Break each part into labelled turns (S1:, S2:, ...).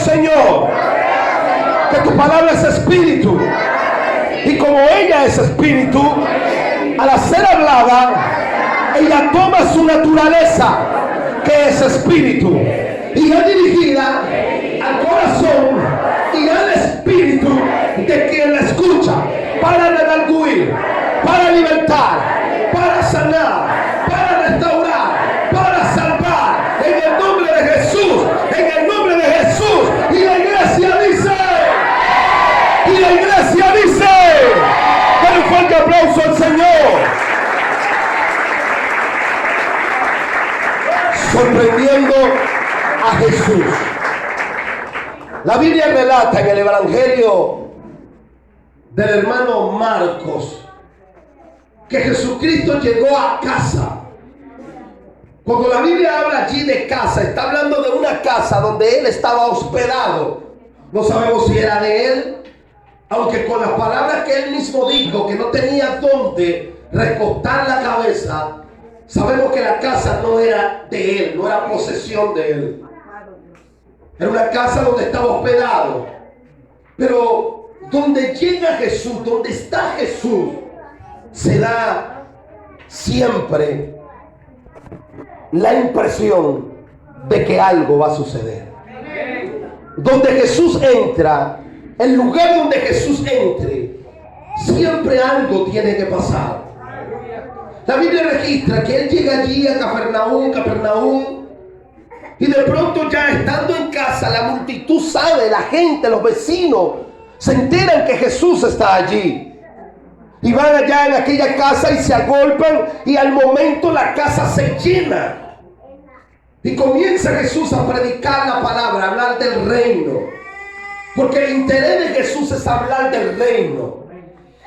S1: Señor, que tu palabra es espíritu. Y como ella es espíritu, al ser hablada, ella toma su naturaleza, que es espíritu, y es dirigida al corazón y al espíritu de quien la escucha, para redarguir, para libertar, para sanar, para restaurar, para salvar, en el nombre de Jesús, en el nombre de Jesús. Y la iglesia dice, dale un fuerte aplauso al Señor. Sorprendiendo a Jesús. La Biblia relata en el Evangelio del hermano Marcos que Jesucristo llegó a casa. Cuando la Biblia habla allí de casa, está hablando de una casa donde él estaba hospedado. No sabemos si era de él, aunque con las palabras que él mismo dijo, que no tenía dónde recostar la cabeza, sabemos que la casa no era de él, no era posesión de él. Era una casa donde estaba hospedado. Pero donde llega Jesús, donde está Jesús, se da siempre la impresión de que algo va a suceder. Donde Jesús entra, el lugar donde Jesús entre, siempre algo tiene que pasar. La Biblia registra que él llega allí a Capernaum, y de pronto, ya estando en casa, la multitud sabe, la gente, los vecinos se enteran que Jesús está allí. Y van allá en aquella casa y se agolpan, y al momento la casa se llena. Y comienza Jesús a predicar la palabra, a hablar del reino. Porque el interés de Jesús es hablar del reino.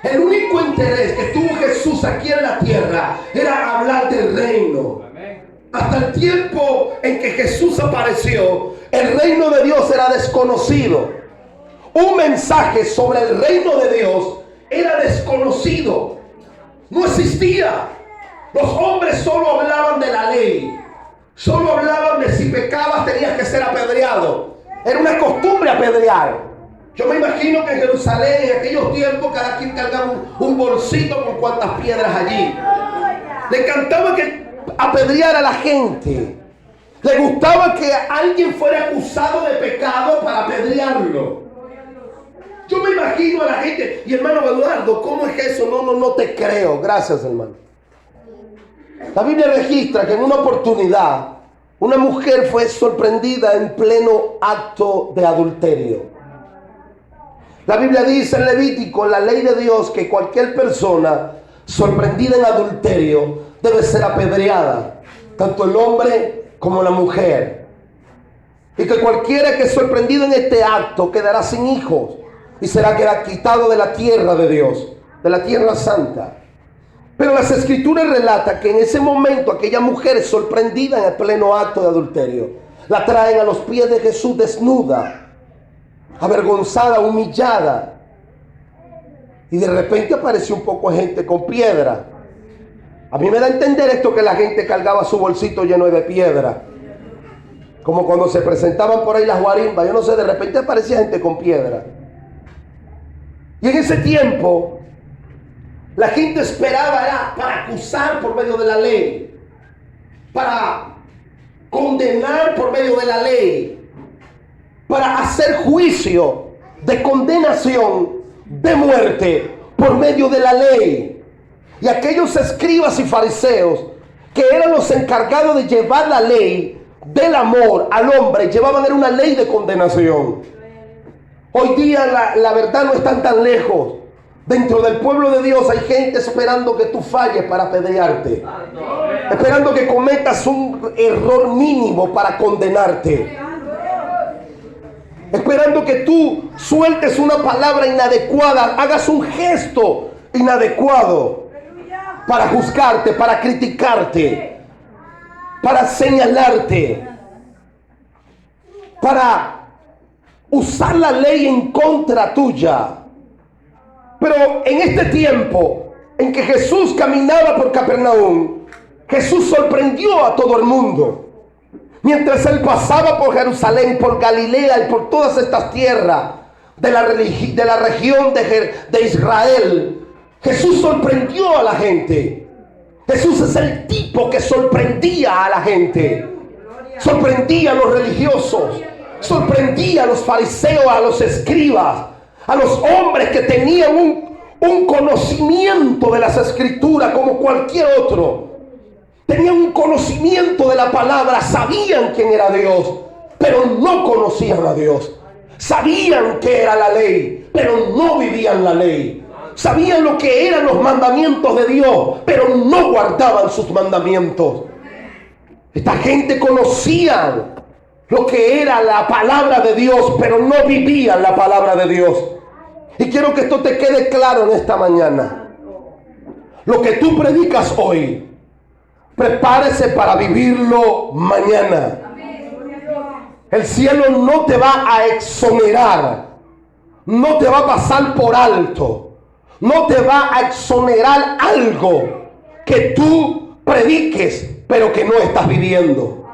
S1: El único interés que tuvo Jesús aquí en la tierra era hablar del reino. Hasta el tiempo en que Jesús apareció, el reino de Dios era desconocido. Un mensaje sobre el reino de Dios era desconocido. No existía. Los hombres solo hablaban de la ley. Solo hablaban de si pecabas tenías que ser apedreado. Era una costumbre apedrear. Yo me imagino que en Jerusalén en aquellos tiempos cada quien cargaba un bolsito con cuantas piedras allí. Le encantaba que apedreara a la gente. Le gustaba que alguien fuera acusado de pecado para apedrearlo. Yo me imagino a la gente. Y hermano Eduardo, ¿cómo es eso? No te creo. Gracias, hermano. La Biblia registra que en una oportunidad una mujer fue sorprendida en pleno acto de adulterio. La Biblia dice en Levítico, en la ley de Dios, que cualquier persona sorprendida en adulterio debe ser apedreada, tanto el hombre como la mujer. Y que cualquiera que es sorprendido en este acto quedará sin hijos y será quitado de la tierra de Dios, de la tierra santa. Pero las escrituras relatan que en ese momento aquella mujer es sorprendida en el pleno acto de adulterio. La traen a los pies de Jesús desnuda, avergonzada, humillada. Y de repente apareció un poco de gente con piedra. A mí me da a entender esto, que la gente cargaba su bolsito lleno de piedra. Como cuando se presentaban por ahí las guarimbas. Yo no sé, de repente aparecía gente con piedra. Y en ese tiempo la gente esperaba para acusar por medio de la ley, para condenar por medio de la ley, para hacer juicio de condenación de muerte por medio de la ley. Y aquellos escribas y fariseos, que eran los encargados de llevar la ley del amor al hombre, llevaban una ley de condenación. Hoy día la verdad no está tan lejos. Dentro del pueblo de Dios hay gente esperando que tú falles para apedrearte, esperando que cometas un error mínimo para condenarte, esperando que tú sueltes una palabra inadecuada, hagas un gesto inadecuado para juzgarte, para criticarte, para señalarte, para usar la ley en contra tuya. Pero en este tiempo en que Jesús caminaba por Capernaum, Jesús sorprendió a todo el mundo. Mientras él pasaba por Jerusalén, por Galilea y por todas estas tierras de la región de Israel, Jesús sorprendió a la gente. Jesús es el tipo que sorprendía a la gente. Sorprendía a los religiosos, sorprendía a los fariseos, a los escribas, a los hombres que tenían un conocimiento de las escrituras como cualquier otro. Tenían un conocimiento de la palabra, sabían quién era Dios, pero no conocían a Dios. Sabían qué era la ley, pero no vivían la ley. Sabían lo que eran los mandamientos de Dios, pero no guardaban sus mandamientos. Esta gente conocía lo que era la palabra de Dios, pero no vivían la palabra de Dios. Y quiero que esto te quede claro en esta mañana. Lo que tú predicas hoy, prepárese para vivirlo mañana. El cielo no te va a exonerar, no te va a pasar por alto, no te va a exonerar algo que tú prediques, pero que no estás viviendo.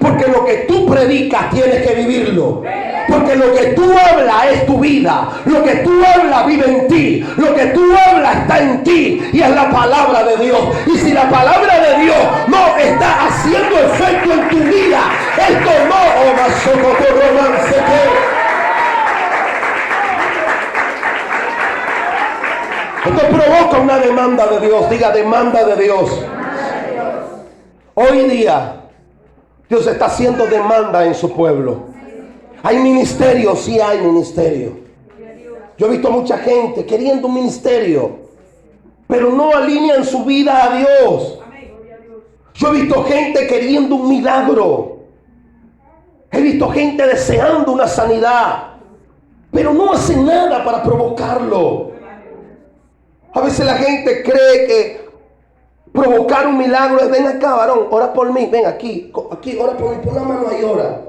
S1: Porque lo que tú predicas tienes que vivirlo. Porque lo que tú hablas es tu vida. Lo que tú hablas vive en ti. Lo que tú hablas está en ti. Y es la palabra de Dios. Y si la palabra de Dios no está haciendo efecto en tu vida, esto esto provoca una demanda de Dios. Diga, demanda de Dios. Hoy día Dios está haciendo demanda en su pueblo. Hay ministerio, sí hay ministerio. Yo he visto mucha gente queriendo un ministerio, pero no alinean su vida a Dios. Yo he visto gente queriendo un milagro. He visto gente deseando una sanidad, pero no hace nada para provocarlo. A veces la gente cree que provocar un milagro es: ven acá, varón, ora por mí, ven aquí, ora por mí, pon la mano ahí, ora.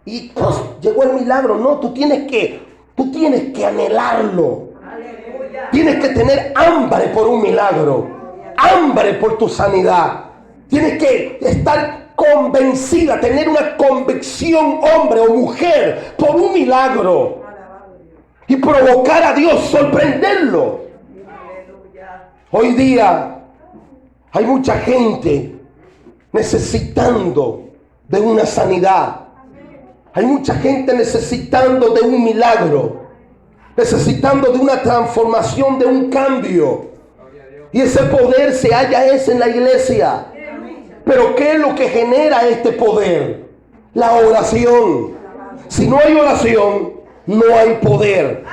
S1: Y pues, llegó el milagro. No, tú tienes que anhelarlo. Aleluya. Tienes que tener hambre por un milagro, hambre por tu sanidad. Tienes que estar convencida, tener una convicción, hombre o mujer, por un milagro. Y provocar a Dios, sorprenderlo. Hoy día hay mucha gente necesitando de una sanidad. Hay mucha gente necesitando de un milagro, necesitando de una transformación, de un cambio. Y ese poder se halla en la iglesia. Pero ¿qué es lo que genera este poder? La oración. Si no hay oración, no hay poder.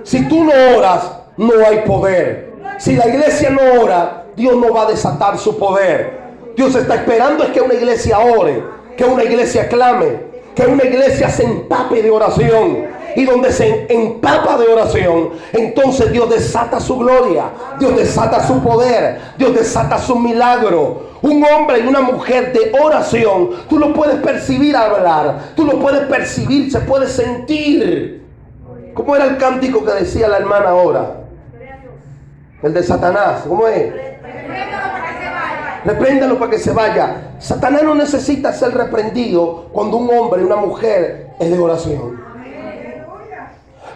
S1: Si tú no oras, no hay poder. Si la iglesia no ora, Dios no va a desatar su poder. Dios está esperando es que una iglesia ore, que una iglesia clame, que una iglesia se empape de oración. Y donde se empapa de oración, entonces Dios desata su gloria, Dios desata su poder, Dios desata su milagro. Un hombre y una mujer de oración, tú lo puedes percibir al hablar, tú lo puedes percibir, se puede sentir. ¿Cómo era el cántico que decía la hermana ahora? El de Satanás, ¿cómo es? Repréndalo para que se vaya. Satanás no necesita ser reprendido cuando un hombre y una mujer es de oración.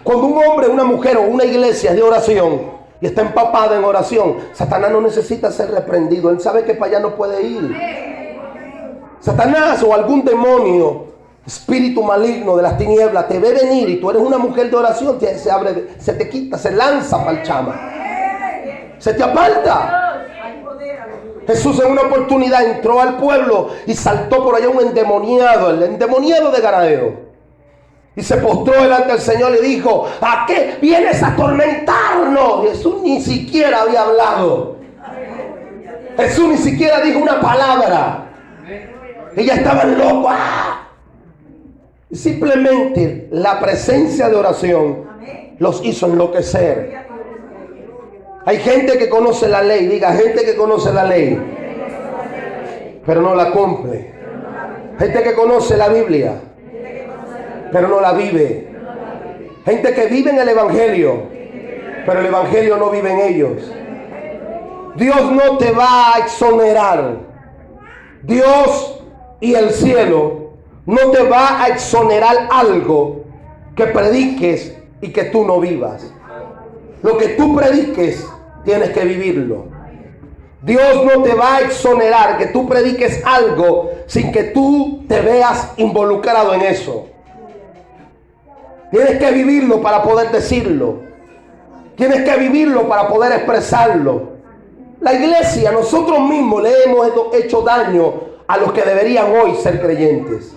S1: Cuando un hombre, una mujer o una iglesia es de oración y está empapada en oración, Satanás no necesita ser reprendido. Él sabe que para allá no puede ir. Satanás o algún demonio, espíritu maligno de las tinieblas, te ve venir y tú eres una mujer de oración, se te quita, se lanza para el chama. Se te aparta. Jesús en una oportunidad entró al pueblo y saltó por allá un endemoniado, el endemoniado de Garadero. Y se postró delante del Señor y dijo: ¿a qué vienes a atormentarnos? Jesús ni siquiera había hablado. Jesús ni siquiera dijo una palabra. Y ya estaban locos. ¡Ah! Y simplemente la presencia de oración los hizo enloquecer. Hay gente que conoce la ley, diga, gente que conoce la ley, pero no la cumple. Gente que conoce la Biblia, pero no la vive. Gente que vive en el Evangelio, pero el Evangelio no vive en ellos. Dios no te va a exonerar. Dios y el cielo no te va a exonerar algo que prediques y que tú no vivas. Lo que tú prediques, tienes que vivirlo. Dios no te va a exonerar que tú prediques algo sin que tú te veas involucrado en eso. Tienes que vivirlo para poder decirlo. Tienes que vivirlo para poder expresarlo. La iglesia, nosotros mismos le hemos hecho daño a los que deberían hoy ser creyentes.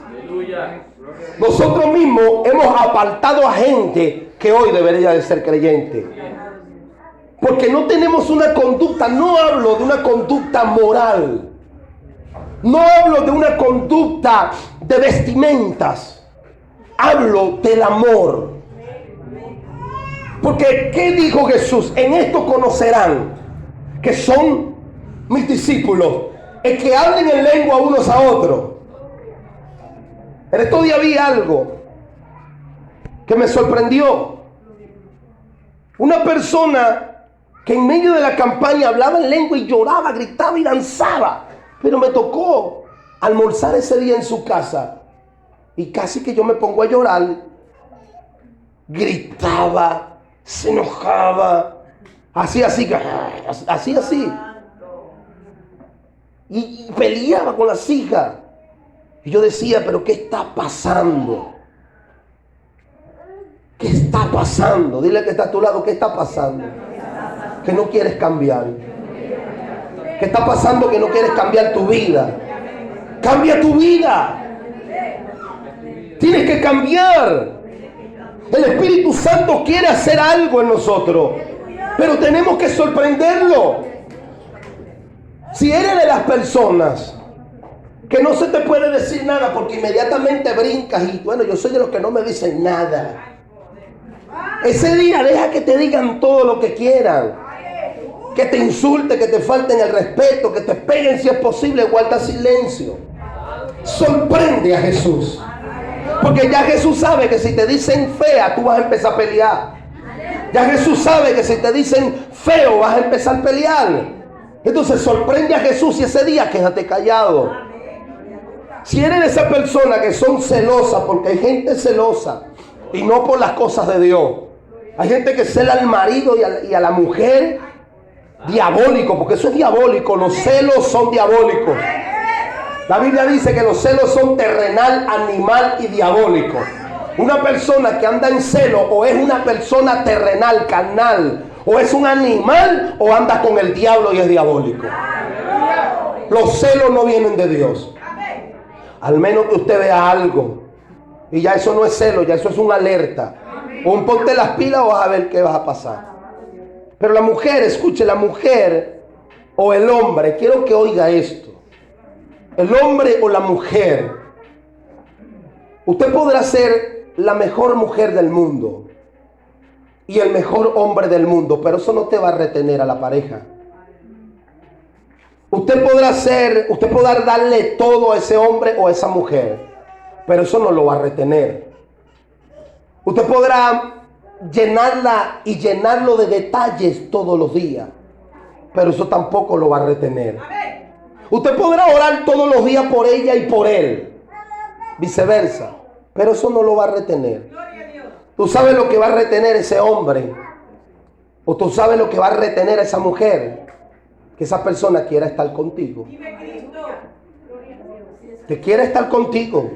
S1: Nosotros mismos hemos apartado a gente que hoy debería de ser creyente. Porque no tenemos una conducta, no hablo de una conducta moral. No hablo de una conducta de vestimentas. Hablo del amor. Porque ¿qué dijo Jesús? En esto conocerán que son mis discípulos, el que hablen en lengua unos a otros. En estos días vi algo que me sorprendió. Una persona que en medio de la campaña hablaba en lengua y lloraba, gritaba y danzaba. Pero me tocó almorzar ese día en su casa y casi que yo me pongo a llorar. Gritaba, se enojaba, así. Y peleaba con las hijas. Y yo decía, pero ¿qué está pasando? ¿Qué está pasando? Dile que está a tu lado, ¿qué está pasando? Que no quieres cambiar. ¿Qué está pasando? Que no quieres cambiar tu vida. Cambia tu vida. Tienes que cambiar. El Espíritu Santo quiere hacer algo en nosotros, pero tenemos que sorprenderlo. Si eres de las personas que no se te puede decir nada porque inmediatamente brincas y bueno, yo soy de los que no me dicen nada. Ese día deja que te digan todo lo que quieran, que te insulten, que te falten el respeto, que te peguen si es posible, guarda silencio. Sorprende a Jesús. Porque ya Jesús sabe que si te dicen fea, tú vas a empezar a pelear. Ya Jesús sabe que si te dicen feo, vas a empezar a pelear. Entonces sorprende a Jesús y ese día quédate callado. Si eres de esa persona que son celosas, porque hay gente celosa y no por las cosas de Dios. Hay gente que cela al marido y a la mujer, diabólico, porque eso es diabólico. Los celos son diabólicos. La Biblia dice que los celos son terrenal, animal y diabólico. Una persona que anda en celo o es una persona terrenal, carnal, o es un animal o anda con el diablo y es diabólico. Los celos no vienen de Dios. Al menos que usted vea algo. Y ya eso no es celo, ya eso es una alerta. O un ponte las pilas o vas a ver qué vas a pasar. Pero la mujer, escuche, la mujer o el hombre, quiero que oiga esto. El hombre o la mujer, usted podrá ser la mejor mujer del mundo y el mejor hombre del mundo, pero eso no te va a retener a la pareja. Usted podrá darle todo a ese hombre o a esa mujer, pero eso no lo va a retener. Usted podrá llenarla y llenarlo de detalles todos los días, pero eso tampoco lo va a retener. Usted podrá orar todos los días por ella y por él, viceversa, pero eso no lo va a retener. Tú sabes lo que va a retener ese hombre, o tú sabes lo que va a retener a esa mujer, que esa persona quiera estar contigo. Que quiera estar contigo.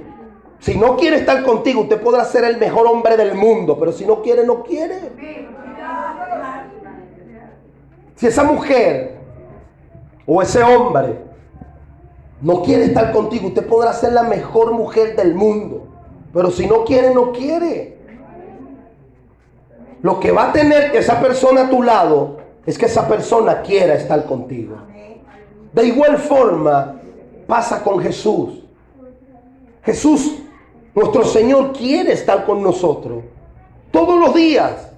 S1: Si no quiere estar contigo, usted podrá ser el mejor hombre del mundo, pero si no quiere, no quiere. Si esa mujer o ese hombre no quiere estar contigo, usted podrá ser la mejor mujer del mundo, pero si no quiere, no quiere. Lo que va a tener esa persona a tu lado es que esa persona quiera estar contigo. De igual forma pasa con Jesús. Jesús, nuestro Señor, quiere estar con nosotros todos los días.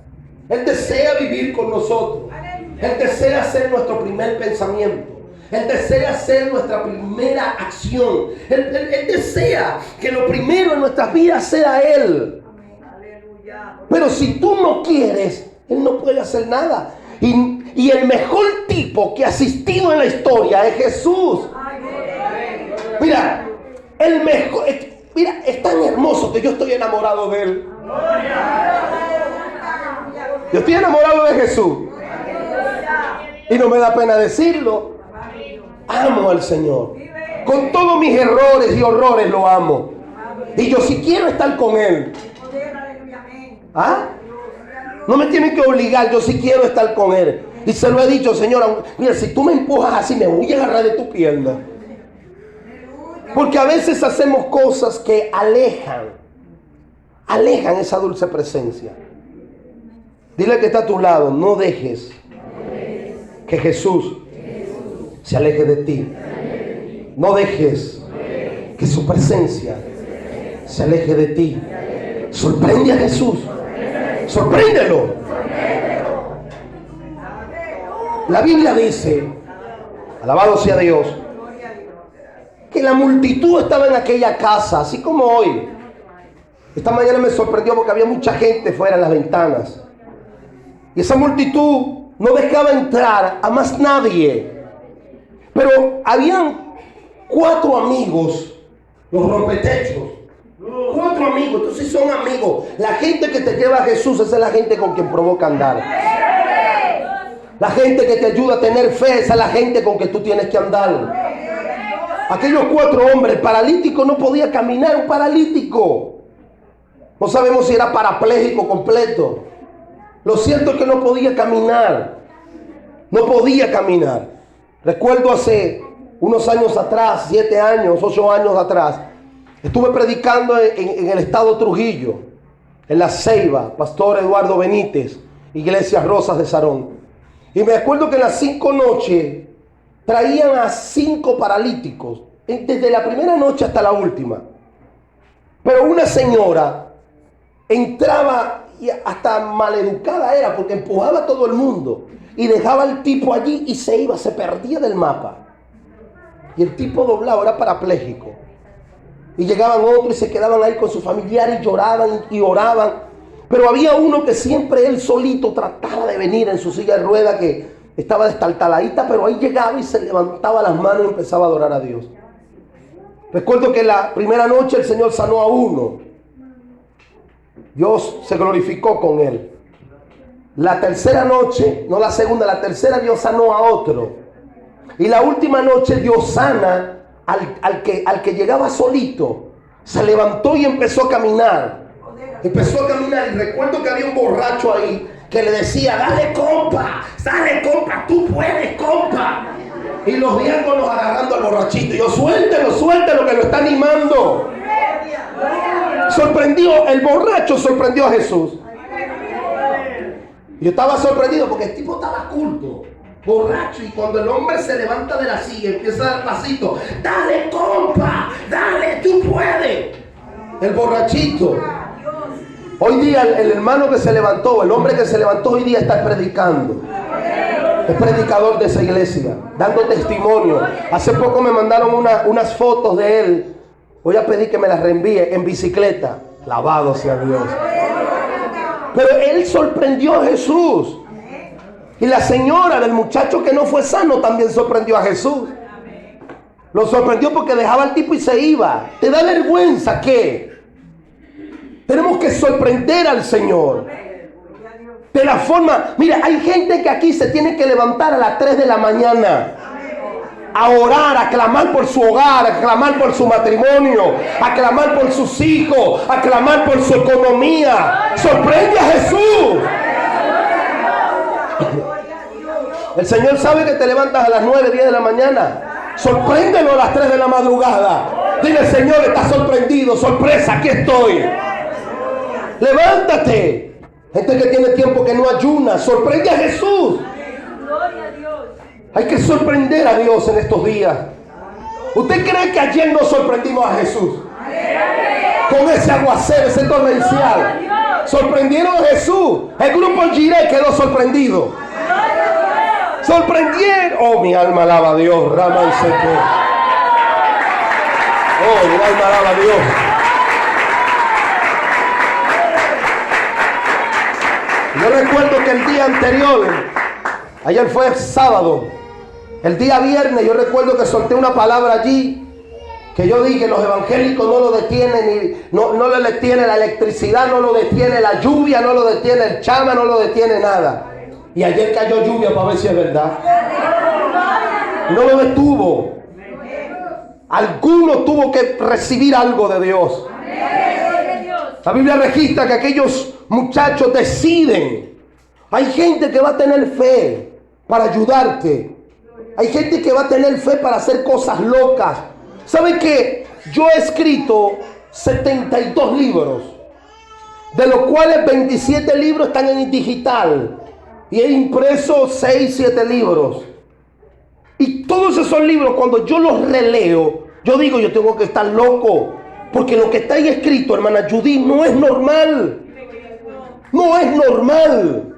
S1: Él desea vivir con nosotros. Él desea ser nuestro primer pensamiento. Él desea ser nuestra primera acción. Él desea que lo primero en nuestras vidas sea Él. Pero si tú no quieres, Él no puede hacer nada. Y el mejor tipo que ha asistido en la historia es Jesús. Mira, el mejor, Mira, es tan hermoso que yo estoy enamorado de Él. Yo estoy enamorado de Jesús. Y no me da pena decirlo. Amo al Señor. Con todos mis errores y horrores lo amo. Y yo sí quiero estar con Él. ¿Ah? No me tienen que obligar, yo sí quiero estar con Él. Y se lo he dicho, Señor, mira, si tú me empujas así, me voy a agarrar de tu pierna. Porque a veces hacemos cosas que alejan esa dulce presencia. Dile que está a tu lado, no dejes que Jesús se aleje de ti. No dejes que su presencia se aleje de ti. Sorprende a Jesús. Sorpréndelo. La Biblia dice, alabado sea Dios, que la multitud estaba en aquella casa, así como hoy. Esta mañana me sorprendió porque había mucha gente fuera en las ventanas. Y esa multitud no dejaba entrar a más nadie. Pero habían 4 amigos, los rompetechos. 4 amigos, entonces son amigos. La gente que te lleva a Jesús, esa es la gente con quien provoca andar. La gente que te ayuda a tener fe, esa es la gente con que tú tienes que andar. Aquellos 4 hombres, el paralítico no podía caminar, un paralítico. No sabemos si era parapléjico completo. Lo cierto es que no podía caminar. No podía caminar. Recuerdo hace unos años atrás, 7 años, 8 años atrás, estuve predicando en el estado Trujillo, en La Ceiba, Pastor Eduardo Benítez, Iglesia Rosas de Sarón. Y me acuerdo que en las 5 noches traían a 5 paralíticos, desde la primera noche hasta la última. Pero una señora entraba y hasta maleducada era porque empujaba a todo el mundo y dejaba al tipo allí y se iba, se perdía del mapa. Y el tipo doblado era parapléjico. Y llegaban otros y se quedaban ahí con sus familiares y lloraban y oraban. Pero había uno que siempre él solito trataba de venir en su silla de ruedas, que estaba destartaladita, pero ahí llegaba y se levantaba las manos y empezaba a adorar a Dios. Recuerdo que la primera noche el Señor sanó a uno. Dios se glorificó con él. La tercera noche, no la segunda, la tercera, Dios sanó a otro. Y la última noche Dios sana al que llegaba solito. Se levantó y empezó a caminar. Empezó a caminar y recuerdo que había un borracho ahí que le decía, dale compa, tú puedes compa. Y los diáconos agarrando al borrachito. Y yo, suéltelo que lo está animando. El borracho sorprendió a Jesús. Yo estaba sorprendido porque el tipo estaba culto, borracho, y cuando el hombre se levanta de la silla empieza a dar pasito, dale compa, dale, tú puedes. El borrachito. Hoy día el hermano que se levantó, el hombre que se levantó hoy día está predicando. Es predicador de esa iglesia, dando testimonio. Hace poco me mandaron unas fotos de él. Voy a pedir que me las reenvíe en bicicleta. Alabado sea Dios. Pero él sorprendió a Jesús. Y la señora del muchacho que no fue sano también sorprendió a Jesús. Lo sorprendió porque dejaba al tipo y se iba. ¿Te da vergüenza qué? Tenemos que sorprender al Señor. De la forma, mira, hay gente que aquí se tiene que levantar a las 3 de la mañana. A orar, a clamar por su hogar, a clamar por su matrimonio, a clamar por sus hijos, a clamar por su economía. Sorprende a Jesús. El Señor sabe que te levantas a las 9, 10 de la mañana. Sorpréndelo a las 3 de la madrugada. Dile, Señor, estás sorprendido, sorpresa, aquí estoy. Levántate. Gente que tiene tiempo que no ayuna, sorprende a Jesús. Hay que sorprender a Dios en estos días. ¿Usted cree que ayer nos sorprendimos a Jesús? Con ese aguacero, ese torrencial. Sorprendieron a Jesús. El grupo Jireh quedó sorprendido. Sorprendieron. Oh, mi alma alaba a Dios. Rama y seque. Oh, mi alma alaba a Dios. Yo recuerdo que el día anterior, ayer fue sábado, el día viernes, yo recuerdo que solté una palabra allí Que yo dije, los evangélicos no lo detienen, no le detiene la electricidad, no lo detiene la lluvia, no lo detiene el chama, no lo detiene nada. Y ayer cayó lluvia para ver si es verdad. No lo detuvo. Alguno tuvo que recibir algo de Dios. La Biblia registra que aquellos muchachos deciden. Hay gente que va a tener fe para ayudarte. Hay gente que va a tener fe para hacer cosas locas. ¿Saben qué? Yo he escrito 72 libros, de los cuales 27 libros están en digital. Y he impreso 6, 7 libros. Y todos esos libros, cuando yo los releo, yo digo, yo tengo que estar loco. Porque lo que está ahí escrito, hermana Judy, no es normal. No es normal.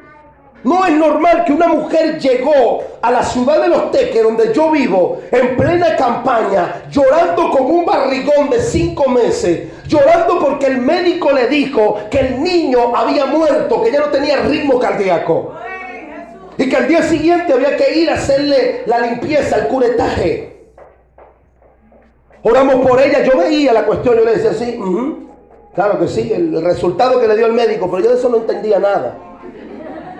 S1: No es normal que una mujer llegó a la ciudad de Los Teques, donde yo vivo, en plena campaña, llorando con un barrigón de 5 meses, llorando porque el médico le dijo que el niño había muerto, que ya no tenía ritmo cardíaco. Y que al día siguiente había que ir a hacerle la limpieza, el curetaje. Oramos por ella, yo veía la cuestión, yo le decía así, claro que sí, el resultado que le dio el médico, pero yo de eso no entendía nada.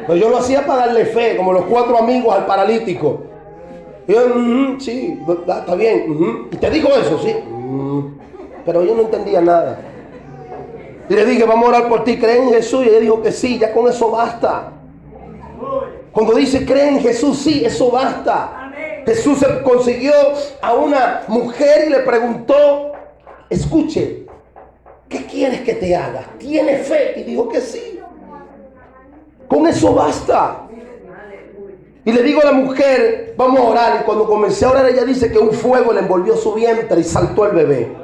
S1: Pero yo lo hacía para darle fe, como los 4 amigos al paralítico. Y yo, sí, está bien. ¿Y te dijo eso? Sí. Pero yo no entendía nada. Y le dije, vamos a orar por ti, ¿creen en Jesús? Y ella dijo que sí, ya con eso basta. Cuando dice, cree en Jesús, sí, eso basta. Amén. Jesús se consiguió a una mujer y le preguntó, escuche, ¿qué quieres que te haga? ¿Tiene fe? Y dijo que sí. Con eso basta. Y le digo a la mujer, vamos a orar. Y cuando comencé a orar, ella dice que un fuego le envolvió su vientre y saltó el bebé.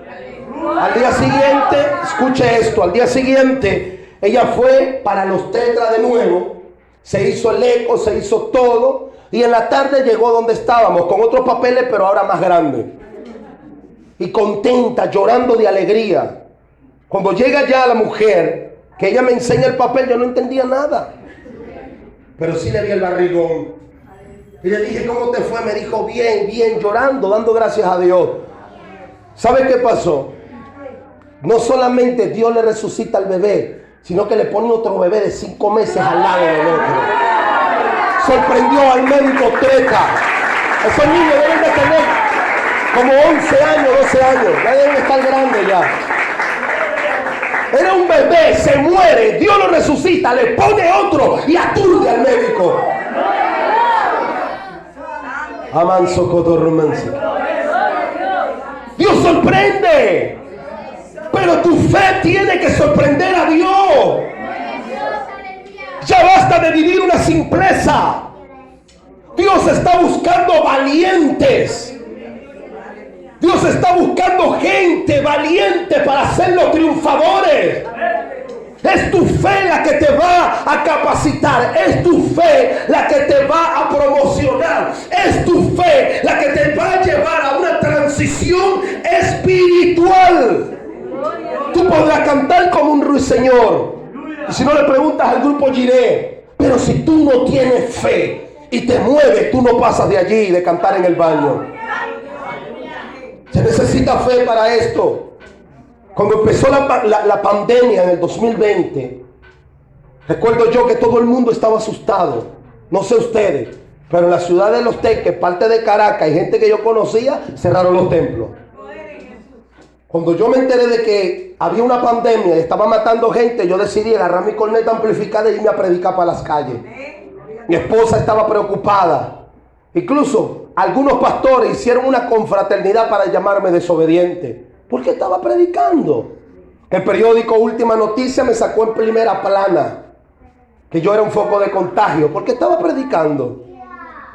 S1: Al día siguiente, escuche esto, al día siguiente, ella fue para los Tetras de nuevo. Se hizo el eco, se hizo todo. Y en la tarde llegó donde estábamos, con otros papeles, pero ahora más grandes. Y contenta, llorando de alegría. Cuando llega ya la mujer, que ella me enseña el papel, yo no entendía nada. Pero sí le vi el barrigón. Y le dije, ¿cómo te fue? Me dijo, bien, bien, llorando, dando gracias a Dios. ¿Sabe qué pasó? No solamente Dios le resucita al bebé, sino que le pone otro bebé de 5 meses al lado del otro. Sorprendió al médico Treta. Esos niños deben de tener como 11 años, 12 años. Ya deben estar grandes ya. Era un bebé, se muere, Dios lo resucita, le pone otro y aturde al médico. Amanso cotorromanse. Dios sorprende. Pero tu fe tiene que sorprender a Dios. Ya basta de vivir una simpleza. Dios está buscando valientes. Dios está buscando gente valiente para hacerlos triunfadores. Es tu fe la que te va a capacitar. Es tu fe la que te va a promocionar. Es tu fe la que te va a llevar a una transición espiritual. Tú podrás cantar como un ruiseñor. Y si no le preguntas al grupo Jiré, pero si tú no tienes fe y te mueves, tú no pasas de allí, de cantar en el baño. Se necesita fe para esto. Cuando empezó la pandemia en el 2020, recuerdo yo que todo el mundo estaba asustado. No sé ustedes, pero en la ciudad de Los Teques, parte de Caracas, y gente que yo conocía, cerraron los templos. Cuando yo me enteré de que había una pandemia y estaba matando gente, yo decidí agarrar mi corneta amplificada y irme a predicar para las calles. Mi esposa estaba preocupada. Incluso algunos pastores hicieron una confraternidad para llamarme desobediente, porque estaba predicando. El periódico Última Noticia me sacó en primera plana que yo era un foco de contagio, porque estaba predicando.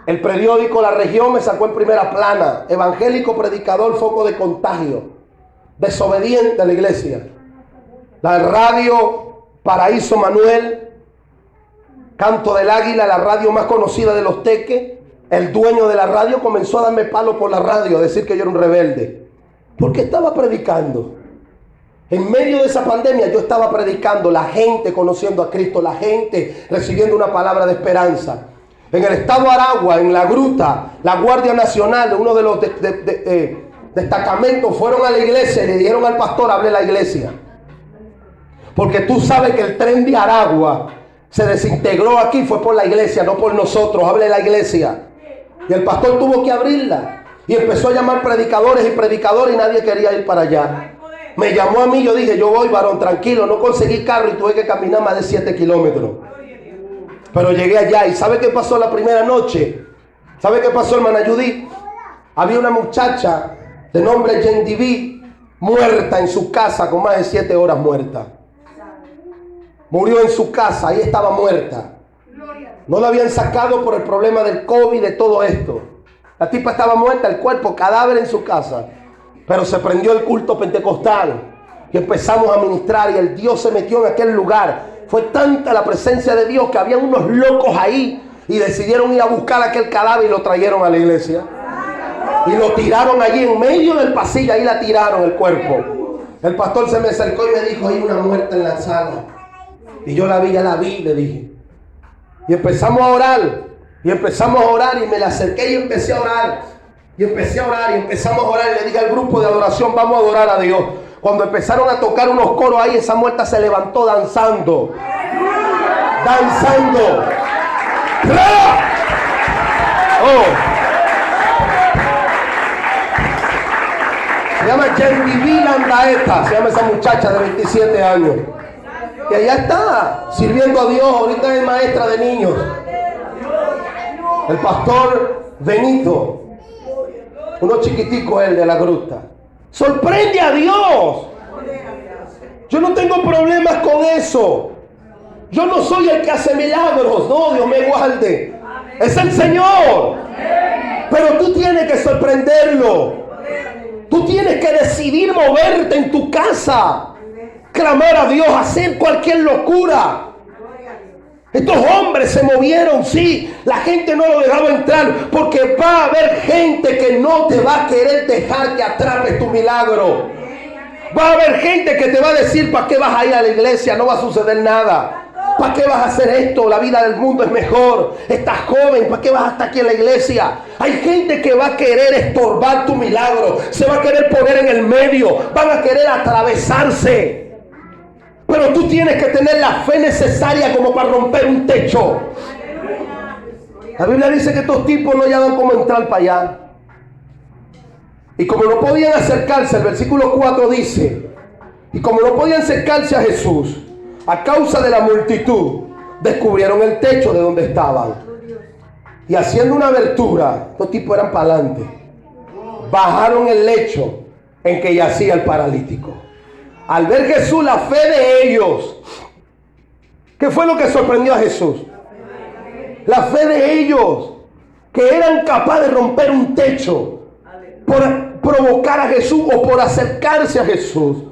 S1: El periódico La Región me sacó en primera plana, evangélico predicador, foco de contagio, desobediente a la iglesia. La radio Paraíso Manuel, Canto del Águila, la radio más conocida de Los Teques, el dueño de la radio comenzó a darme palo por la radio, a decir que yo era un rebelde, porque estaba predicando. En medio de esa pandemia yo estaba predicando, la gente conociendo a Cristo, la gente recibiendo una palabra de esperanza. En el estado Aragua, en La Gruta, la Guardia Nacional, uno de los destacamento fueron a la iglesia y le dijeron al pastor: hable la iglesia. Porque tú sabes que el tren de Aragua se desintegró aquí, fue por la iglesia, no por nosotros. Hable la iglesia. Y el pastor tuvo que abrirla. Y empezó a llamar predicadores y nadie quería ir para allá. Me llamó a mí, yo dije: yo voy, varón, tranquilo. No conseguí carro y tuve que caminar más de 7 kilómetros. Pero llegué allá. ¿Y sabe qué pasó la primera noche? ¿Sabe qué pasó, hermana Judith? Había una muchacha de nombre Jane D.B. muerta en su casa, con más de 7 horas muerta. Murió en su casa, ahí estaba muerta. No la habían sacado por el problema del COVID, de todo esto. La tipa estaba muerta, el cuerpo, cadáver en su casa. Pero se prendió el culto pentecostal y empezamos a ministrar y el Dios se metió en aquel lugar. Fue tanta la presencia de Dios que había unos locos ahí y decidieron ir a buscar aquel cadáver y lo trajeron a la iglesia. Y lo tiraron allí en medio del pasillo, ahí la tiraron el cuerpo. El pastor se me acercó y me dijo: hay una muerta en la sala. Y yo la vi, ya la vi, le dije. Y empezamos a orar. Y empezamos a orar y me la acerqué y empecé a orar. Y empecé a orar y empezamos a orar. Y le dije al grupo de adoración: vamos a adorar a Dios. Cuando empezaron a tocar unos coros ahí, esa muerta se levantó danzando. Danzando. Oh. Se llama Jenny Landaeta, se llama esa muchacha de 27 años. Y allá está, sirviendo a Dios. Ahorita es maestra de niños. El pastor Benito, uno chiquitico él de la gruta. Sorprende a Dios. Yo no tengo problemas con eso. Yo no soy el que hace milagros. No, Dios me guarde. Es el Señor. Pero tú tienes que sorprenderlo. Tú tienes que decidir moverte en tu casa, clamar a Dios, hacer cualquier locura. Estos hombres se movieron, sí. La gente no lo dejaba entrar porque va a haber gente que no te va a querer dejar que atrapes tu milagro. Va a haber gente que te va a decir: ¿para qué vas a ir a la iglesia? No va a suceder nada. ¿Para qué vas a hacer esto? La vida del mundo es mejor. Estás joven, ¿para qué vas a estar aquí en la iglesia? Hay gente que va a querer estorbar tu milagro. Se va a querer poner en el medio. Van a querer atravesarse. Pero tú tienes que tener la fe necesaria como para romper un techo. La Biblia dice que estos tipos no hallaban cómo entrar para allá. Y como no podían acercarse, el versículo 4 dice: y como no podían acercarse a Jesús a causa de la multitud, descubrieron el techo de donde estaban. Y haciendo una abertura, estos tipos eran para adelante, bajaron el lecho en que yacía el paralítico. Al ver Jesús la fe de ellos, ¿qué fue lo que sorprendió a Jesús? La fe de ellos, que eran capaces de romper un techo por provocar a Jesús o por acercarse a Jesús.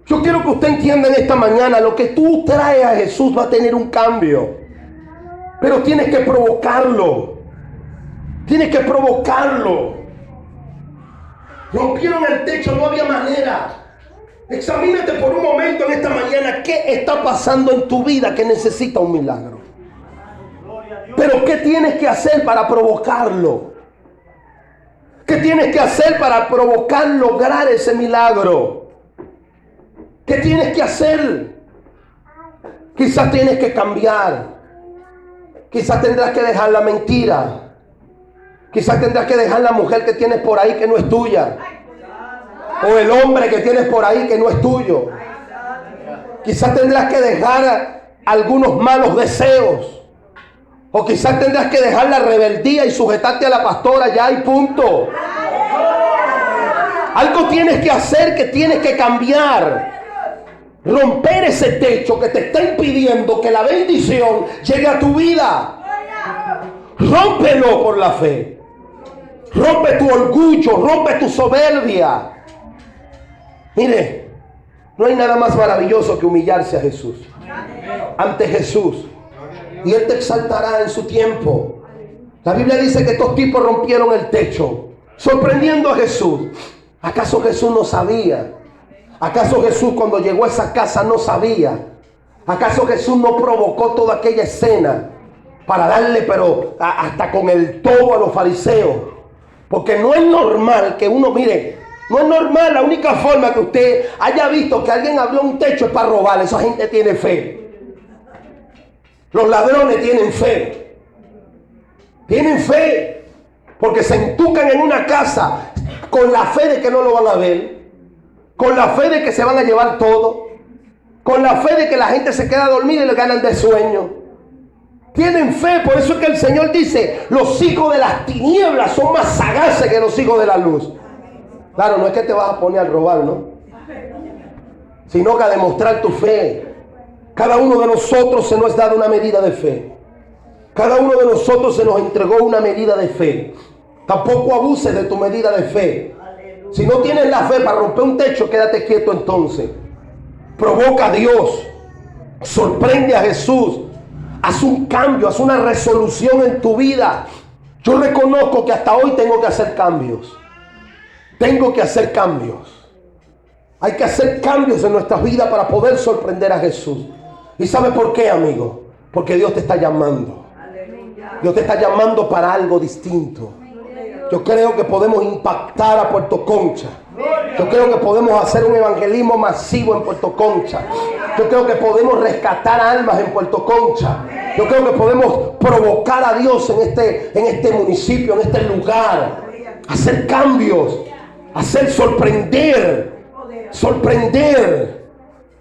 S1: Yo quiero que usted entienda en esta mañana: lo que tú traes a Jesús va a tener un cambio, pero tienes que provocarlo. Tienes que provocarlo. Rompieron el techo, no había manera. Examínate por un momento en esta mañana qué está pasando en tu vida que necesita un milagro. Pero ¿qué tienes que hacer para provocarlo? ¿Qué tienes que hacer para provocar lograr ese milagro? ¿Qué tienes que hacer? Quizás tienes que cambiar. Quizás tendrás que dejar la mentira. Quizás tendrás que dejar la mujer que tienes por ahí que no es tuya. O el hombre que tienes por ahí que no es tuyo. Quizás tendrás que dejar algunos malos deseos. O quizás tendrás que dejar la rebeldía y sujetarte a la pastora ya y punto. Algo tienes que hacer, que tienes que cambiar. Romper ese techo que te está impidiendo que la bendición llegue a tu vida. Rómpelo por la fe. Rompe tu orgullo, rompe tu soberbia. Mire, no hay nada más maravilloso que humillarse a Jesús, ante Jesús, y Él te exaltará en su tiempo. La Biblia dice que estos tipos rompieron el techo, sorprendiendo a Jesús. ¿Acaso Jesús no sabía? ¿Acaso Jesús cuando llegó a esa casa no sabía? ¿Acaso Jesús no provocó toda aquella escena para darle pero hasta con el todo a los fariseos? Porque no es normal que uno, mire, No es normal. La única forma que usted haya visto que alguien abrió un techo es para robar. Esa gente tiene fe. Los ladrones tienen fe. Tienen fe. Porque se entucan en una casa con la fe de que no lo van a ver. Con la fe de que se van a llevar todo. Con la fe de que la gente se queda dormida y le ganan de sueño. Tienen fe. Por eso es que el Señor dice: los hijos de las tinieblas son más sagaces que los hijos de la luz. Claro, no es que te vas a poner a robar, ¿no? Sino que a demostrar tu fe. Cada uno de nosotros se nos ha dado una medida de fe. Cada uno de nosotros se nos entregó una medida de fe. Tampoco abuses de tu medida de fe. Si no tienes la fe para romper un techo, quédate quieto entonces. Provoca a Dios. Sorprende a Jesús. Haz un cambio, haz una resolución en tu vida. Yo reconozco que hasta hoy tengo que hacer cambios. Tengo que hacer cambios. Hay que hacer cambios en nuestras vidas para poder sorprender a Jesús. ¿Y sabe por qué, amigo? Porque Dios te está llamando. Dios te está llamando para algo distinto. Yo creo que podemos impactar a Puerto Concha. Yo creo que podemos hacer un evangelismo masivo en Puerto Concha. Yo creo que podemos rescatar almas en Puerto Concha. Yo creo que podemos provocar a Dios en este municipio, en este lugar. Hacer cambios. Hacer sorprender.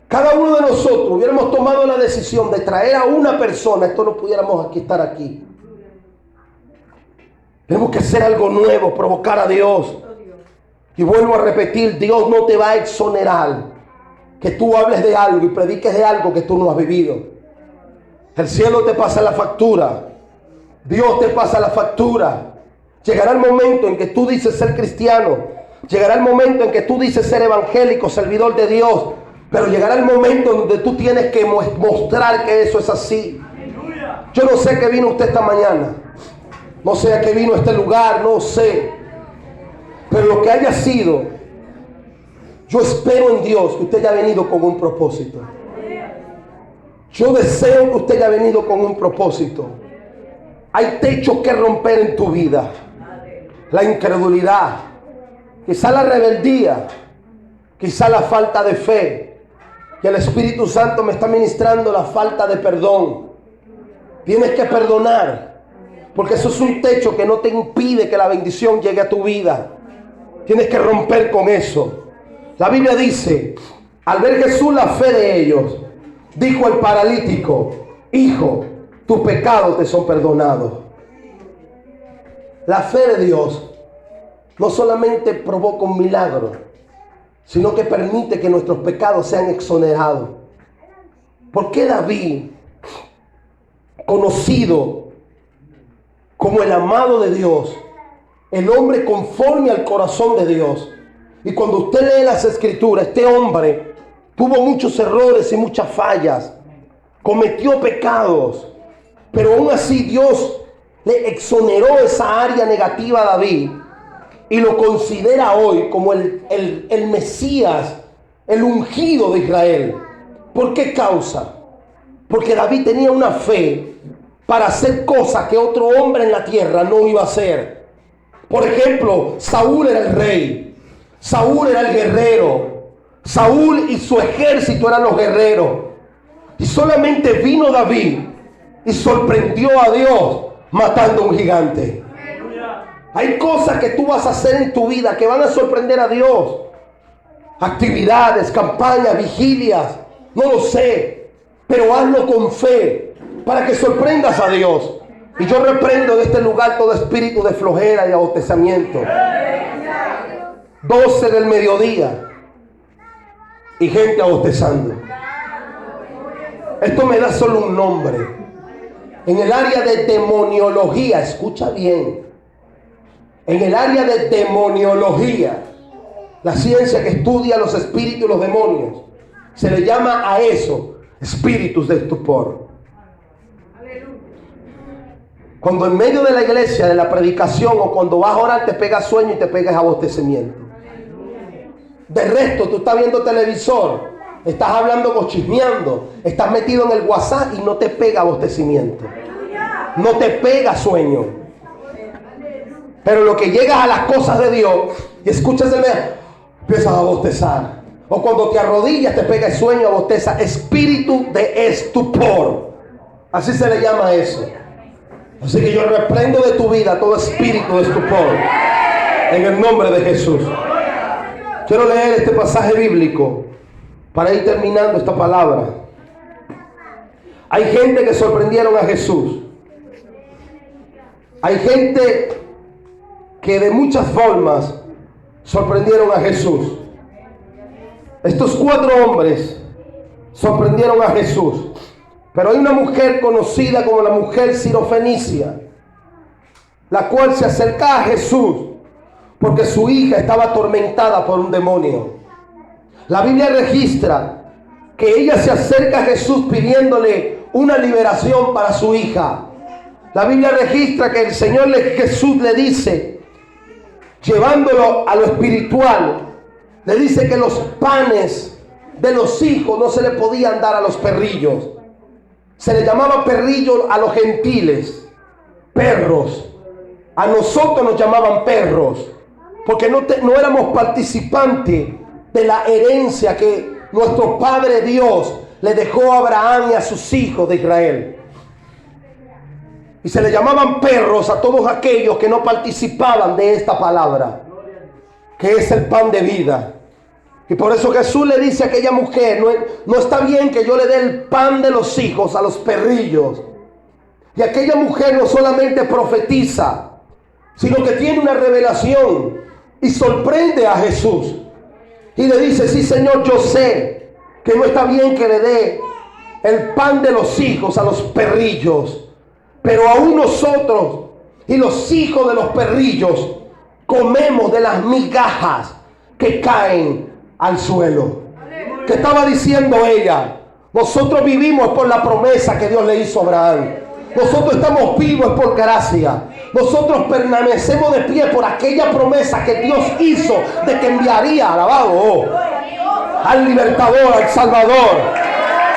S1: Cada uno de nosotros hubiéramos tomado la decisión de traer a una persona, esto no pudiéramos estar aquí. Tenemos que hacer algo nuevo, provocar a Dios. Y vuelvo a repetir, Dios no te va a exonerar que tú hables de algo y prediques de algo que tú no has vivido. El cielo te pasa la factura. Dios te pasa la factura. Llegará el momento en que tú dices ser cristiano. Llegará el momento en que tú dices ser evangélico, servidor de Dios. Pero llegará el momento donde tú tienes que mostrar que eso es así. Yo no sé qué vino usted esta mañana. No sé a qué vino este lugar, no sé. Pero lo que haya sido, yo espero en Dios que usted haya venido con un propósito. Yo deseo que usted haya venido con un propósito. Hay techos que romper en tu vida. La incredulidad, quizá la rebeldía, quizá la falta de fe. Y el Espíritu Santo me está ministrando la falta de perdón. Tienes que perdonar, porque eso es un techo que no te impide que la bendición llegue a tu vida. Tienes que romper con eso. La Biblia dice: al ver Jesús la fe de ellos, dijo el paralítico: hijo, tus pecados te son perdonados. La fe de Dios no solamente provoca un milagro, sino que permite que nuestros pecados sean exonerados. ¿Por qué David, conocido como el amado de Dios, el hombre conforme al corazón de Dios? Y cuando usted lee las Escrituras, este hombre tuvo muchos errores y muchas fallas, cometió pecados, pero aún así Dios le exoneró esa área negativa a David y lo considera hoy como el Mesías, el ungido de Israel. ¿Por qué causa? Porque David tenía una fe para hacer cosas que otro hombre en la tierra no iba a hacer. Por ejemplo, Saúl era el rey, Saúl era el guerrero, Saúl y su ejército eran los guerreros. Y solamente vino David y sorprendió a Dios matando a un gigante. Hay cosas que tú vas a hacer en tu vida que van a sorprender a Dios. Actividades, campañas, vigilias, no lo sé, pero hazlo con fe para que sorprendas a Dios. Y yo reprendo de este lugar todo espíritu de flojera y abostezamiento. 12 del mediodía y gente abostezando. Esto me da solo un nombre. En el área de demoniología, escucha bien. En el área de demoniología, la ciencia que estudia los espíritus y los demonios, se le llama a eso espíritus de estupor. Cuando en medio de la iglesia, de la predicación o cuando vas a orar te pega sueño y te pegas abostecimiento. De resto, tú estás viendo televisor, estás hablando, chismeando, estás metido en el WhatsApp y no te pega abostecimiento. No te pega sueño. Pero lo que llegas a las cosas de Dios y escuchas el mensaje, empiezas a bostezar. O cuando te arrodillas te pega el sueño a bosteza. Espíritu de estupor. Así se le llama eso. Así que yo reprendo de tu vida todo espíritu de estupor. En el nombre de Jesús. Quiero leer este pasaje bíblico para ir terminando esta palabra. Hay gente que sorprendieron a Jesús. Hay gente que de muchas formas sorprendieron a Jesús. Estos 4 hombres sorprendieron a Jesús. Pero hay una mujer conocida como la mujer sirofenicia, la cual se acerca a Jesús porque su hija estaba atormentada por un demonio. La Biblia registra que ella se acerca a Jesús pidiéndole una liberación para su hija. La Biblia registra que el Señor Jesús le dice, llevándolo a lo espiritual, le dice que los panes de los hijos no se le podían dar a los perrillos. Se le llamaba perrillos a los gentiles, perros. A nosotros nos llamaban perros, porque no éramos participantes de la herencia que nuestro Padre Dios le dejó a Abraham y a sus hijos de Israel. Y se le llamaban perros a todos aquellos que no participaban de esta palabra, que es el pan de vida. Y por eso Jesús le dice a aquella mujer, no está bien que yo le dé el pan de los hijos a los perrillos. Y aquella mujer no solamente profetiza, sino que tiene una revelación y sorprende a Jesús. Y le dice, sí Señor, yo sé que no está bien que le dé el pan de los hijos a los perrillos. Pero aún nosotros y los hijos de los perrillos comemos de las migajas que caen al suelo. ¿Qué estaba diciendo ella? Nosotros vivimos por la promesa que Dios le hizo a Abraham. Nosotros estamos vivos por gracia. Nosotros permanecemos de pie por aquella promesa que Dios hizo de que enviaría, alabado, al libertador, al salvador.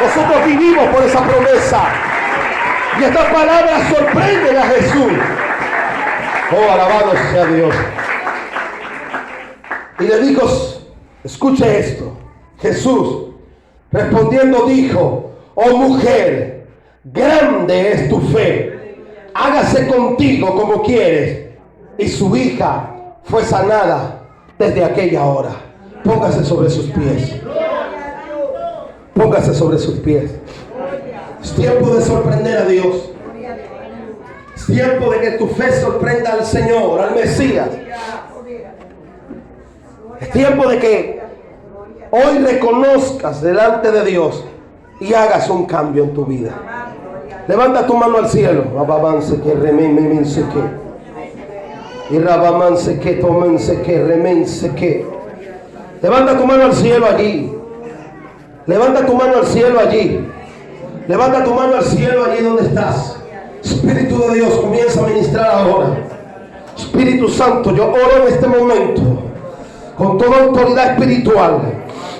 S1: Nosotros vivimos por esa promesa. Y estas palabras sorprenden a Jesús. Oh, alabado sea Dios. Y le dijo, escuche esto. Jesús respondiendo dijo, oh mujer, grande es tu fe, hágase contigo como quieres. Y su hija fue sanada desde aquella hora. Póngase sobre sus pies. Póngase sobre sus pies. Es tiempo de sorprender a Dios. Es tiempo de que tu fe sorprenda al Señor, al Mesías. Es tiempo de que hoy reconozcas delante de Dios y hagas un cambio en tu vida. Levanta tu mano al cielo. Levanta tu mano al cielo allí. Levanta tu mano al cielo allí. Levanta tu mano al cielo allí donde estás. Espíritu de Dios, comienza a ministrar ahora. Espíritu Santo, yo oro en este momento con toda autoridad espiritual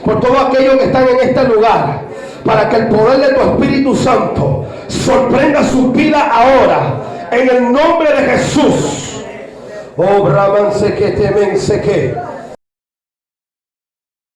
S1: por todos aquellos que están en este lugar, para que el poder de tu Espíritu Santo sorprenda sus vidas ahora en el nombre de Jesús. Oh, Brahman se que temen se que